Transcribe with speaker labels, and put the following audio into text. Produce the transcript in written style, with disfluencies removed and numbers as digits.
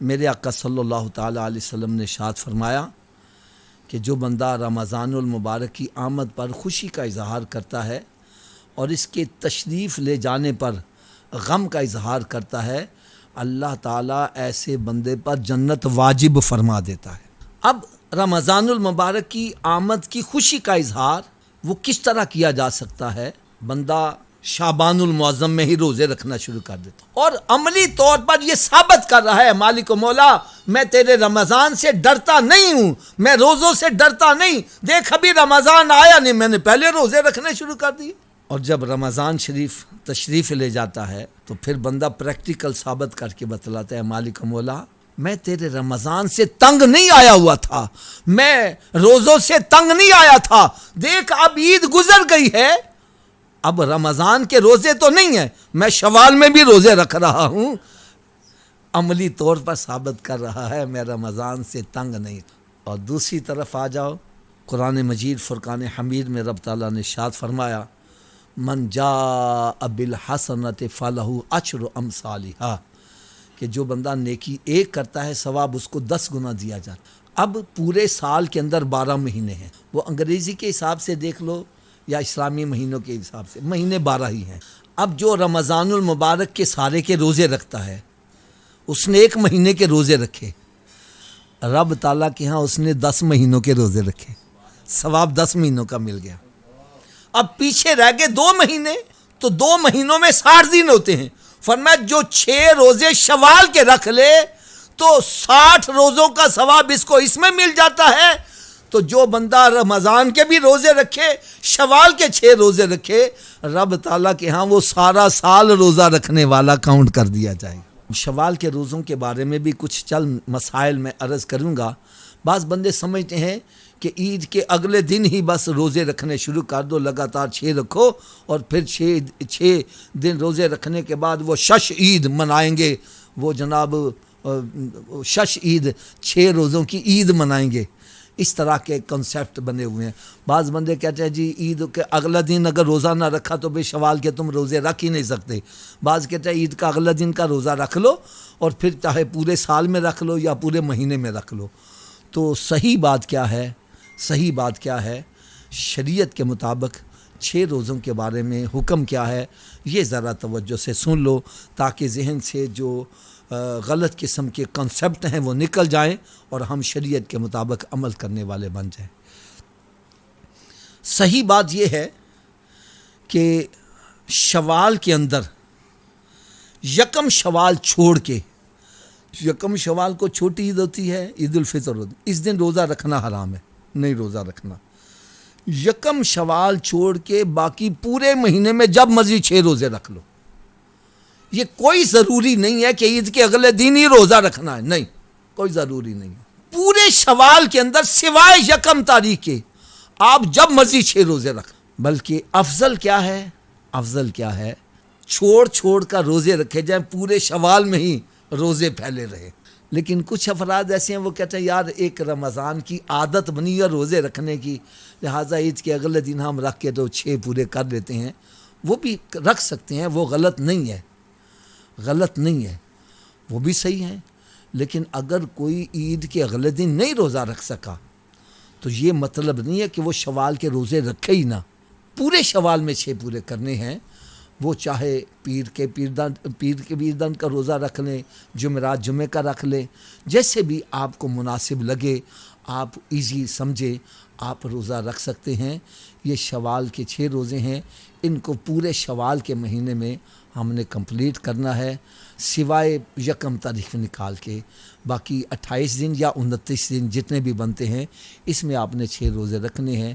Speaker 1: میرے آقا صلی اللہ تعالیٰ علیہ وسلم نے ارشاد فرمایا کہ جو بندہ رمضان المبارک کی آمد پر خوشی کا اظہار کرتا ہے اور اس کے تشریف لے جانے پر غم کا اظہار کرتا ہے، اللہ تعالیٰ ایسے بندے پر جنت واجب فرما دیتا ہے۔ اب رمضان المبارک کی آمد کی خوشی کا اظہار وہ کس طرح کیا جا سکتا ہے؟ بندہ شعبان المعظم میں ہی روزے رکھنا شروع کر دیتا اور عملی طور پر یہ ثابت کر رہا ہے، مالک و مولا میں تیرے رمضان سے ڈرتا نہیں ہوں، میں روزوں سے ڈرتا نہیں، دیکھ ابھی رمضان آیا نہیں، میں نے پہلے روزے رکھنے شروع کر دیے۔ اور جب رمضان شریف تشریف لے جاتا ہے تو پھر بندہ پریکٹیکل ثابت کر کے بتلاتا ہے، مالک و مولا میں تیرے رمضان سے تنگ نہیں آیا ہوا تھا، میں روزوں سے تنگ نہیں آیا تھا، دیکھ اب عید گزر گئی ہے، اب رمضان کے روزے تو نہیں ہیں، میں شوال میں بھی روزے رکھ رہا ہوں۔ عملی طور پر ثابت کر رہا ہے میں رمضان سے تنگ نہیں۔ اور دوسری طرف آ جاؤ، قرآن مجید فرقان حمید میں رب تعالیٰ نے ارشاد فرمایا من جاء بالحسنۃ فلہ عشر امثالھا، کہ جو بندہ نیکی ایک کرتا ہے ثواب اس کو 10 گنا دیا جاتا۔ اب پورے سال کے اندر 12 مہینے ہیں، وہ انگریزی کے حساب سے دیکھ لو یا اسلامی مہینوں کے حساب سے، مہینے 12 ہی ہیں۔ اب جو رمضان المبارک کے سارے کے روزے رکھتا ہے اس نے 1 مہینے کے روزے رکھے، رب تعالیٰ کے ہاں اس نے 10 مہینوں کے روزے رکھے، ثواب 10 مہینوں کا مل گیا۔ اب پیچھے رہ گئے 2 مہینے، تو 2 مہینوں میں 60 دن ہوتے ہیں، فرمایا جو 6 روزے شوال کے رکھ لے تو 60 روزوں کا ثواب اس کو اس میں مل جاتا ہے۔ تو جو بندہ رمضان کے بھی روزے رکھے، شوال کے 6 روزے رکھے، رب تعالیٰ کے ہاں وہ سارا سال روزہ رکھنے والا کاؤنٹ کر دیا جائے گا۔ شوال کے روزوں کے بارے میں بھی کچھ چند مسائل میں عرض کروں گا۔ بعض بندے سمجھتے ہیں کہ عید کے اگلے دن ہی بس روزے رکھنے شروع کر دو، لگاتار 6 رکھو اور پھر 6 دن روزے رکھنے کے بعد وہ شش عید منائیں گے، وہ جناب شش عید 6 روزوں کی عید منائیں گے۔ اس طرح کے کنسیپٹ بنے ہوئے ہیں۔ بعض بندے کہتے ہیں جی عید کے اگلا دن اگر روزہ نہ رکھا تو بے شوال کے تم روزے رکھ ہی نہیں سکتے۔ بعض کہتے ہیں عید کا اگلا دن کا روزہ رکھ لو اور پھر چاہے پورے سال میں رکھ لو یا پورے مہینے میں رکھ لو۔ تو صحیح بات کیا ہے؟ صحیح بات کیا ہے؟ شریعت کے مطابق 6 روزوں کے بارے میں حکم کیا ہے یہ ذرا توجہ سے سن لو تاکہ ذہن سے جو غلط قسم کے کنسیپٹ ہیں وہ نکل جائیں اور ہم شریعت کے مطابق عمل کرنے والے بن جائیں۔ صحیح بات یہ ہے کہ شوال کے اندر یکم شوال چھوڑ کے، یکم شوال کو چھوٹی عید ہوتی ہے، عید الفطر ہوتی ہے، اس دن روزہ رکھنا حرام ہے، نہیں روزہ رکھنا۔ یکم شوال چھوڑ کے باقی پورے مہینے میں جب مرضی 6 روزے رکھ لو، یہ کوئی ضروری نہیں ہے کہ عید کے اگلے دن ہی روزہ رکھنا ہے، نہیں، کوئی ضروری نہیں ہے۔ پورے شوال کے اندر سوائے یکم تاریخ کے آپ جب مرضی 6 روزے رکھ، بلکہ افضل کیا ہے؟ افضل کیا ہے؟ چھوڑ کر روزے رکھے جائیں، پورے شوال میں ہی روزے پھیلے رہے۔ لیکن کچھ افراد ایسے ہیں وہ کہتے ہیں یار ایک رمضان کی عادت بنی ہے روزے رکھنے کی، لہٰذا عید کے اگلے دن ہم رکھ کے تو 6 پورے کر لیتے ہیں۔ وہ بھی رکھ سکتے ہیں، وہ غلط نہیں ہے، غلط نہیں ہے، وہ بھی صحیح ہے۔ لیکن اگر کوئی عید کے اگلے دن نہیں روزہ رکھ سکا تو یہ مطلب نہیں ہے کہ وہ شوال کے روزے رکھے ہی نہ، پورے شوال میں 6 پورے کرنے ہیں۔ وہ چاہے پیر کے بیردن کا روزہ رکھ لیں، جمعرات جمعے کا رکھ لیں، جیسے بھی آپ کو مناسب لگے، آپ ایزی سمجھے آپ روزہ رکھ سکتے ہیں۔ یہ شوال کے 6 روزے ہیں، ان کو پورے شوال کے مہینے میں ہم نے کمپلیٹ کرنا ہے، سوائے یکم تاریخ نکال کے باقی 28 دن یا 29 دن جتنے بھی بنتے ہیں اس میں آپ نے 6 روزے رکھنے ہیں۔